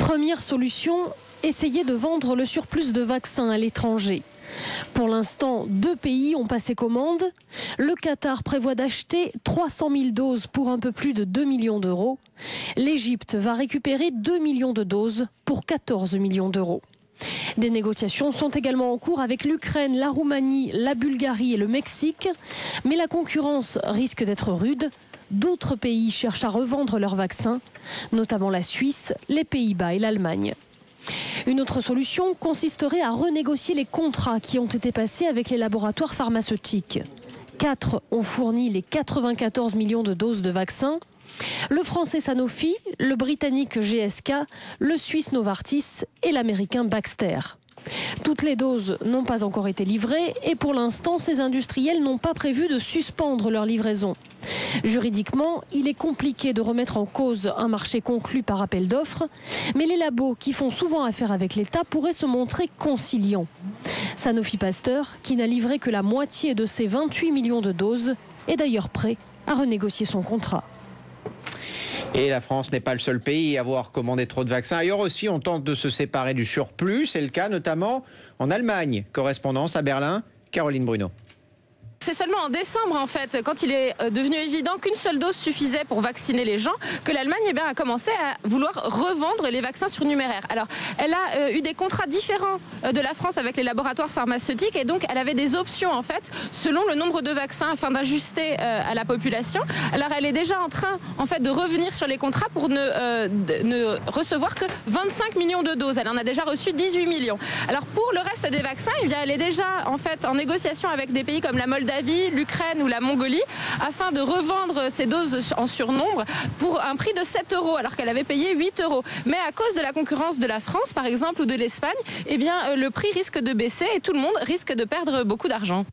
Première solution, essayer de vendre le surplus de vaccins à l'étranger. Pour l'instant, 2 pays ont passé commande. Le Qatar prévoit d'acheter 300 000 doses pour un peu plus de 2 millions d'euros. L'Égypte va récupérer 2 millions de doses pour 14 millions d'euros. Des négociations sont également en cours avec l'Ukraine, la Roumanie, la Bulgarie et le Mexique. Mais la concurrence risque d'être rude. D'autres pays cherchent à revendre leurs vaccins, notamment la Suisse, les Pays-Bas et l'Allemagne. Une autre solution consisterait à renégocier les contrats qui ont été passés avec les laboratoires pharmaceutiques. 4 ont fourni les 94 millions de doses de vaccins. Le français Sanofi, le britannique GSK, le suisse Novartis et l'américain Baxter. Toutes les doses n'ont pas encore été livrées et pour l'instant, ces industriels n'ont pas prévu de suspendre leur livraison. Juridiquement, il est compliqué de remettre en cause un marché conclu par appel d'offres, mais les labos qui font souvent affaire avec l'État pourraient se montrer conciliants. Sanofi Pasteur, qui n'a livré que la moitié de ses 28 millions de doses, est d'ailleurs prêt à renégocier son contrat. Et la France n'est pas le seul pays à avoir commandé trop de vaccins. Ailleurs aussi, on tente de se séparer du surplus. C'est le cas notamment en Allemagne. Correspondance à Berlin, Caroline Bruno. C'est seulement en décembre, en fait, quand il est devenu évident qu'une seule dose suffisait pour vacciner les gens, que l'Allemagne a commencé à vouloir revendre les vaccins surnuméraires. Alors, elle a eu des contrats différents de la France avec les laboratoires pharmaceutiques et donc elle avait des options, en fait, selon le nombre de vaccins afin d'ajuster à la population. Alors, elle est déjà en train, en fait, de revenir sur les contrats pour ne recevoir que 25 millions de doses. Elle en a déjà reçu 18 millions. Alors, pour le reste des vaccins, eh bien, elle est déjà, en fait, en négociation avec des pays comme la Moldavie, l'Ukraine ou la Mongolie afin de revendre ces doses en surnombre pour un prix de 7 € alors qu'elle avait payé 8 €. Mais à cause de la concurrence de la France par exemple ou de l'Espagne, eh bien le prix risque de baisser et tout le monde risque de perdre beaucoup d'argent.